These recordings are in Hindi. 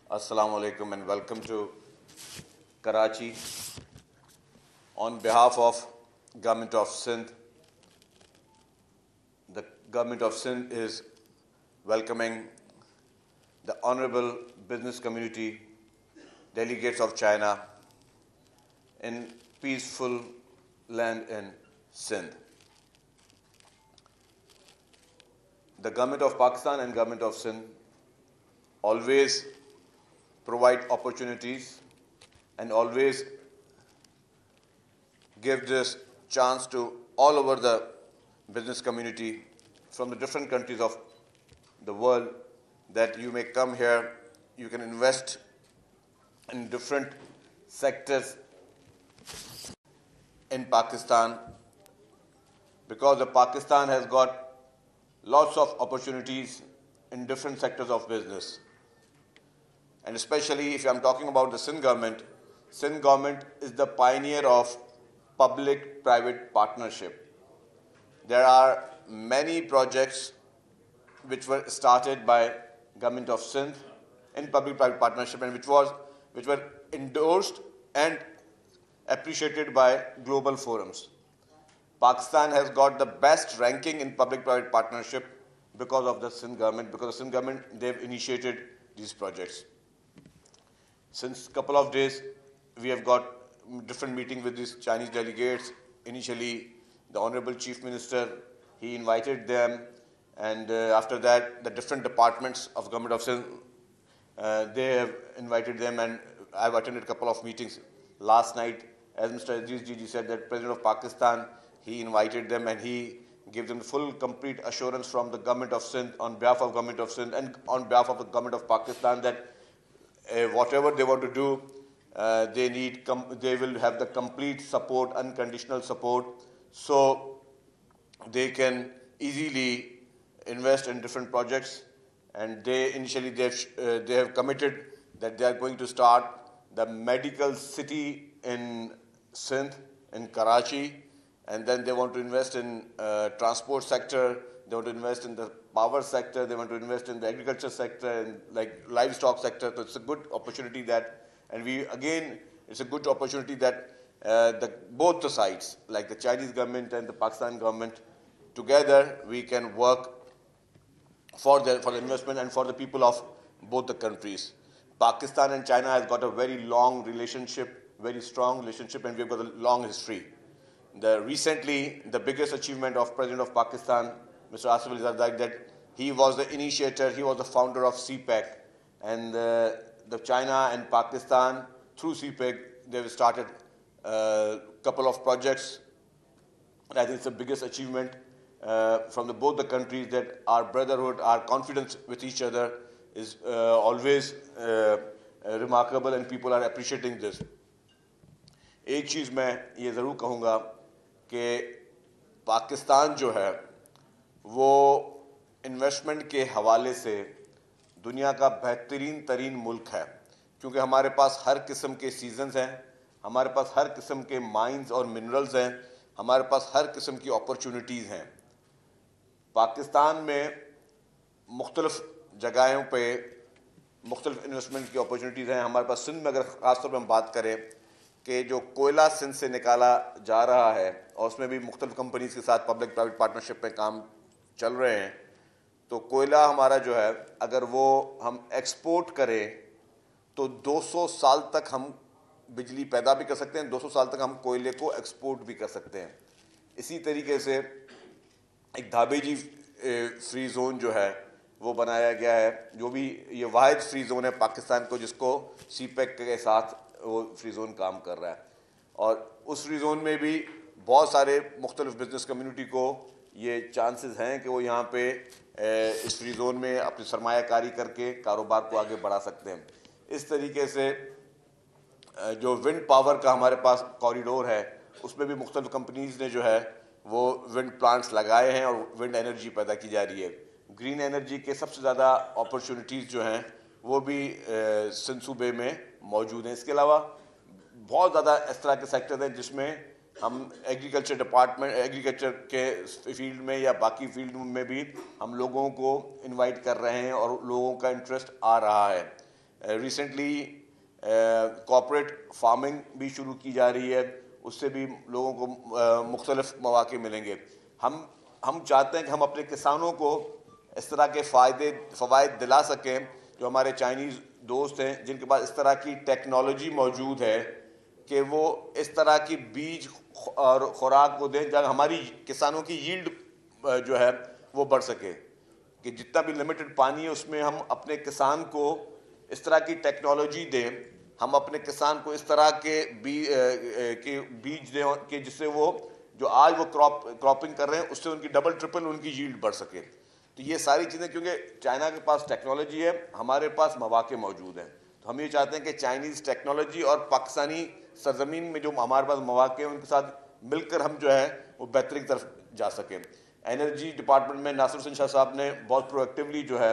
Assalamu alaikum and welcome to Karachi. On behalf of Government of Sindh, the Government of Sindh is welcoming the honorable business community, delegates of China in peaceful land in Sindh. The Government of Pakistan and Government of Sindh always provide opportunities and always give this chance to all over the business community from the different countries of the world that you may come here, you can invest in different sectors in Pakistan, because Pakistan has got lots of opportunities in different sectors of business. And especially if I'm talking about the Sindh government is the pioneer of public-private partnership. There are many projects which were started by Government of Sindh in public-private partnership and which were endorsed and appreciated by global forums. Pakistan has got the best ranking in public-private partnership because of the Sindh government, they've initiated these projects. Since a couple of days, we have got different meetings with these Chinese delegates. Initially, the Honorable Chief Minister, he invited them, and after that, the different departments of Government of Sindh, they have invited them, and I've attended a couple of meetings. Last night, as Mr. Aziz Jiji said, that President of Pakistan, he invited them and he gave them full, complete assurance from the Government of Sindh on behalf of Government of Sindh and on behalf of the Government of Pakistan that whatever they want to do, they will have the complete support, unconditional support, so they can easily invest in different projects. And they have committed that they are going to start the medical city in Sindh, in Karachi, and then they want to invest in transport sector, they want to invest in the power sector, they want to invest in the agriculture sector and like livestock sector. So it's a good opportunity that, and it's a good opportunity that both the sides, like the Chinese government and the Pakistan government, together we can work for the investment and for the people of both the countries. Pakistan and China has got a very long relationship, very strong relationship, and we've got a long history. Recently, the biggest achievement of President of Pakistan, Mr. Asif Ali Zardari, that he was the initiator, he was the founder of CPEC, and the China and Pakistan, through CPEC, they've started a couple of projects. And I think it's the biggest achievement from both the countries, that our brotherhood, our confidence with each other is always remarkable, and people are appreciating this. एक चीज़ मैं ये ज़रूर कहूँगा कि पाकिस्तान जो है वो इन्वेस्टमेंट के हवाले से दुनिया का बेहतरीन तरीन मुल्क है, क्योंकि हमारे पास हर किस्म के सीजन्स हैं, हमारे पास हर किस्म के माइंस और मिनरल्स हैं, हमारे पास हर किस्म की अपॉर्चुनिटीज़ हैं. पाकिस्तान में मुख्तलिफ जगहों पे मुख्तलिफ इन्वेस्टमेंट की अपॉर्चुनिटीज़ हैं. हमारे पास सिंध में अगर ख़ास तौर पर हम बात करें कि जो कोयला सिंध से निकाला जा रहा है और उसमें भी मुख्तलिफ कंपनीज़ के साथ पब्लिक प्राइवेट पार्टनरशिप में काम चल रहे हैं, तो कोयला हमारा जो है अगर वो हम एक्सपोर्ट करें तो 200 साल तक हम बिजली पैदा भी कर सकते हैं, 200 साल तक हम कोयले को एक्सपोर्ट भी कर सकते हैं. इसी तरीके से एक धाबेजी फ्री जोन जो है वो बनाया गया है, जो भी ये वाहिद फ्री जोन है पाकिस्तान को जिसको सीपेक के साथ वो फ्री जोन काम कर रहा है. और उस फ्री जोन में भी बहुत सारे मुख्तलिफ बिजनेस कम्युनिटी को ये चांसेस हैं कि वो यहाँ पे इस फ्री जोन में अपनी सरमायाकारी करके कारोबार को आगे बढ़ा सकते हैं. इस तरीके से जो विंड पावर का हमारे पास कॉरिडोर है उसमें भी मुख्तलिफ कंपनीज़ ने जो है वो विंड प्लांट्स लगाए हैं और विंड एनर्जी पैदा की जा रही है. ग्रीन एनर्जी के सबसे ज़्यादा अपॉर्चुनिटीज़ जो हैं वो भी सिंध सूबे में मौजूद हैं. इसके अलावा बहुत ज़्यादा इस तरह के सेक्टर हैं जिसमें हम एग्रीकल्चर के फील्ड में या बाकी फील्ड में भी हम लोगों को इनवाइट कर रहे हैं और लोगों का इंटरेस्ट आ रहा है. रिसेंटली कॉर्पोरेट फार्मिंग भी शुरू की जा रही है, उससे भी लोगों को मुख्तलिफ मौके मिलेंगे। हम चाहते हैं कि हम अपने किसानों को इस तरह के फ़वाइद दिला सकें। जो हमारे चाइनीज़ दोस्त हैं जिनके पास इस तरह की टेक्नोलॉजी मौजूद है कि वो इस तरह की बीज और खुराक को दें जब हमारी किसानों की यील्ड जो है वो बढ़ सके, कि जितना भी लिमिटेड पानी है उसमें हम अपने किसान को इस तरह की टेक्नोलॉजी दें, हम अपने किसान को इस तरह के बीज दें कि जिससे वो जो आज वो क्रॉपिंग कर रहे हैं उससे उनकी डबल ट्रिपल उनकी यील्ड बढ़ सके। तो ये सारी चीज़ें, क्योंकि चाइना के पास टेक्नोलॉजी है, हमारे पास मौके मौजूद हैं, तो हम ये चाहते हैं कि चाइनीज़ टेक्नोलॉजी और पाकिस्तानी सरजमीन में जो हमारे पास मौके हैं उनके साथ मिलकर हम जो है वो बेहतरी की तरफ जा सकें। एनर्जी डिपार्टमेंट में नासिर हुसैन शाह साहब ने बहुत प्रोएक्टिवली जो है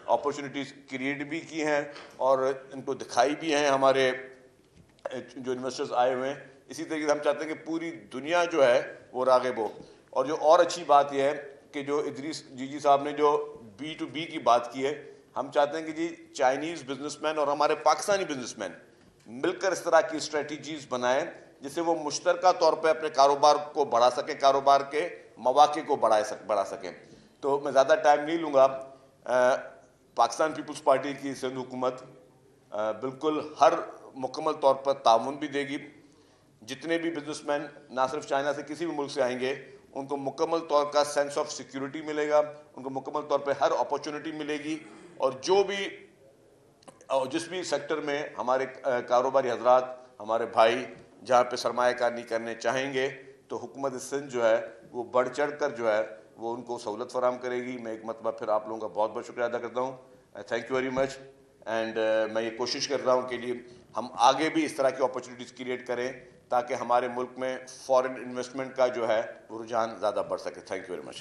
अपॉर्चुनिटीज़ क्रिएट भी की हैं और इनको दिखाई भी हैं हमारे जो इन्वेस्टर्स आए हुए हैं। इसी तरीके से हम चाहते हैं कि पूरी दुनिया जो है वो राग़िब हो। और जो और अच्छी बात यह है कि जो इदरीस जीजी साहब ने जो B2B की बात की है, हम चाहते हैं कि जी चाइनीज़ बिजनेसमैन और हमारे पाकिस्तानी बिजनेसमैन मिलकर इस तरह की स्ट्रेटजीज़ बनाएं जिससे वो मुश्तरका तौर पे अपने कारोबार को बढ़ा सकें, कारोबार के मौके को बढ़ा सकें। तो मैं ज़्यादा टाइम नहीं लूँगा। पाकिस्तान पीपल्स पार्टी की सिंध हुकूमत बिल्कुल हर मुकम्मल तौर पर ताउन भी देगी। जितने भी बिजनेसमैन ना सिर्फ चाइना से किसी भी मुल्क से आएंगे उनको मुकम्मल तौर का सेंस ऑफ सिक्योरिटी मिलेगा, उनको मुकम्मल तौर पे हर अपॉर्चुनिटी मिलेगी। और जिस भी सेक्टर में हमारे कारोबारी हजरात, हमारे भाई जहाँ पे सरमायाकारी करने चाहेंगे तो हुकूमत सिंध जो है वो बढ़ चढ़ कर जो है वो उनको सहूलत फराहम करेगी। मैं एक मरतबा फिर आप लोगों का बहुत बहुत शुक्रिया अदा करता हूँ। Thank you very much. And मैं ये कोशिश कर रहा हूँ कि लिए हम आगे भी इस तरह की अपॉर्चुनिटीज़ क्रिएट करें ताकि हमारे मुल्क में फॉरेन इन्वेस्टमेंट का जो है वो रुझान ज़्यादा बढ़ सके। Thank you very much.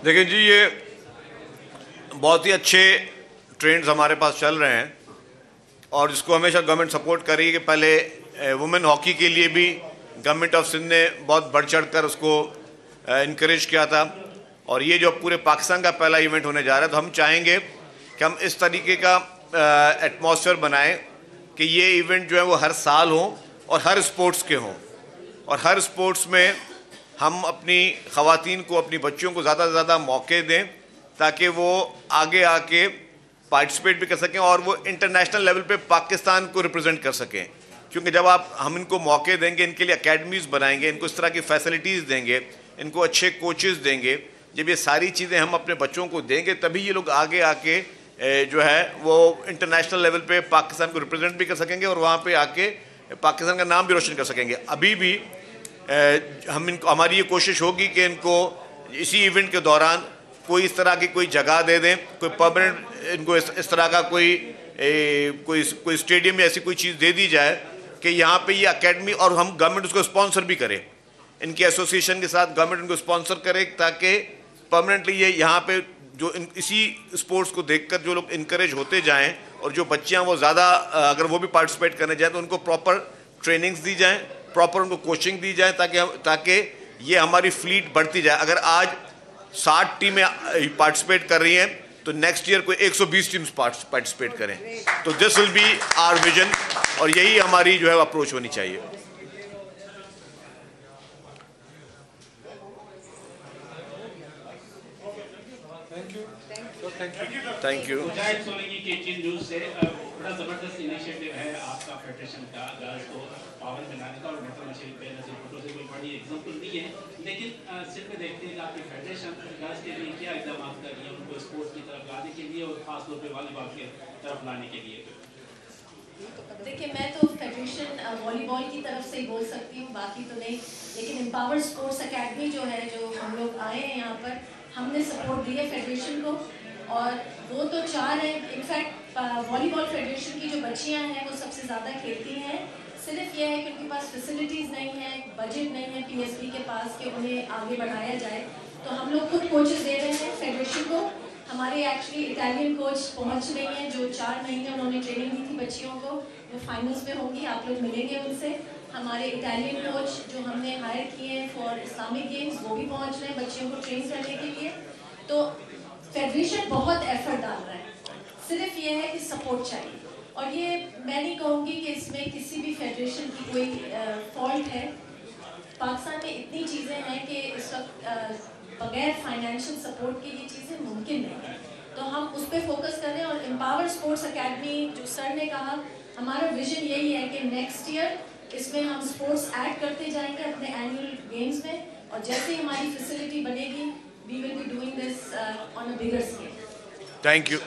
देखिए जी, ये बहुत ही अच्छे ट्रेंड्स हमारे पास चल रहे हैं और जिसको हमेशा गवर्नमेंट सपोर्ट कर रही है कि पहले वुमेन हॉकी के लिए भी गवर्नमेंट ऑफ सिंध ने बहुत बढ़ चढ़ कर उसको इनकरेज किया था और ये जो पूरे पाकिस्तान का पहला इवेंट होने जा रहा है, तो हम चाहेंगे कि हम इस तरीके का एटमॉस्फेयर बनाएं कि ये इवेंट जो है वो हर साल हो और हर स्पोर्ट्स के हों और हर स्पोर्ट्स में हम अपनी ख़वातीन को, अपनी बच्चियों को ज़्यादा से ज़्यादा मौके दें ताकि वो आगे आके पार्टिसिपेट भी कर सकें और वो इंटरनेशनल लेवल पे पाकिस्तान को रिप्रेजेंट कर सकें। क्योंकि जब हम इनको मौके देंगे, इनके लिए अकेडमीज़ बनाएंगे, इनको इस तरह की फैसिलिटीज़ देंगे, इनको अच्छे कोचेस देंगे, जब ये सारी चीज़ें हम अपने बच्चों को देंगे तभी ये लोग आगे आके जो है वो इंटरनेशनल लेवल पे पाकिस्तान को रिप्रेजेंट भी कर सकेंगे और वहाँ पे आके पाकिस्तान का नाम भी रोशन कर सकेंगे। अभी भी हमारी ये कोशिश होगी कि इनको इसी इवेंट के दौरान कोई इस तरह की कोई जगह दे दें, कोई परमानेंट इनको इस तरह का कोई स्टेडियम या ऐसी कोई चीज़ दे दी जाए कि यहाँ पे ये अकेडमी, और हम गवर्नमेंट उसको स्पॉन्सर भी करें, इनकी एसोसिएशन के साथ गवर्नमेंट उनको स्पॉन्सर करे ताकि परमानेंटली ये यहाँ पे जो इसी स्पोर्ट्स को देखकर जो लोग इनकरेज होते जाएं और जो बच्चियाँ वो ज़्यादा अगर वो भी पार्टिसिपेट करने जाएँ तो उनको प्रॉपर ट्रेनिंग्स दी जाएँ, प्रॉपर उनको कोचिंग दी जाए ताकि ये हमारी फ्लीट बढ़ती जाए। अगर आज 60 टीमें पार्टिसिपेट कर रही हैं तो नेक्स्ट ईयर कोई 120 टीम्स पार्टिसिपेट करें। तो this will be our vision और यही हमारी जो है अप्रोच होनी चाहिए। Thank you. बड़ा जबरदस्त इनिशिएटिव है आपका फेडरेशन का गर्ल्स को पावर बनाने का और मतलब मशीन पे नजर फोटो से कोई बड़ी एग्जांपल नहीं है, लेकिन सिर्फ में देखते हैं कि आपकी फेडरेशन गर्ल्स के लिए क्या इकदाम कर रही है उनको स्पोर्ट्स की तरफ लाने के लिए और खासतौर पर वॉलीबॉल की तरफ लाने के लिए। देखिए, मैं तो फेडरेशन वॉलीबॉल की तरफ से ही बोल सकती हूँ, बाकी तो नहीं, लेकिन एम्पावर स्पोर्ट्स अकेडमी जो है, जो हम लोग आए हैं यहाँ पर, हमने सपोर्ट दी है फेडरेशन को और वो तो चाह रहे हैं। इनफैक्ट वॉलीबॉल फेडरेशन की जो बच्चियाँ हैं वो सबसे ज़्यादा खेलती हैं, सिर्फ ये है कि उनके पास फैसिलिटीज़ नहीं है, बजट नहीं है PSB के पास कि उन्हें आगे बढ़ाया जाए। तो हम लोग खुद कोचेस दे रहे हैं फेडरेशन को हमारे एक्चुअली इटालियन कोच पहुंच रही हैं, जो 4 महीने उन्होंने ट्रेनिंग दी थी बच्चियों को, वो फाइनल्स में होंगी, आप लोग मिलेंगे उनसे। हमारे इटालियन कोच जो हमने हायर किए हैं फॉर इस्लामिक गेम्स, वो भी पहुंच रहे हैं बच्चियों को ट्रेन करने के लिए। तो फेडरेशन बहुत एफर्ट डाल रहा है, सिर्फ ये है कि सपोर्ट चाहिए। और ये मैं नहीं कहूँगी कि इसमें किसी भी फेडरेशन की कोई फॉल्ट है। पाकिस्तान में इतनी चीज़ें हैं कि इस वक्त बगैर फाइनेंशियल सपोर्ट के ये चीज़ें मुमकिन नहीं है। तो हम उस पर फोकस कर रहे हैं। और एम्पावर स्पोर्ट्स एकेडमी जो सर ने कहा, हमारा विजन यही है कि नेक्स्ट ईयर इसमें हम स्पोर्ट्स ऐड करते जाएंगे अपने एनुअल गेम्स में, और जैसे ही हमारी फैसिलिटी बनेगी we will be doing this on a bigger scale. Thank you.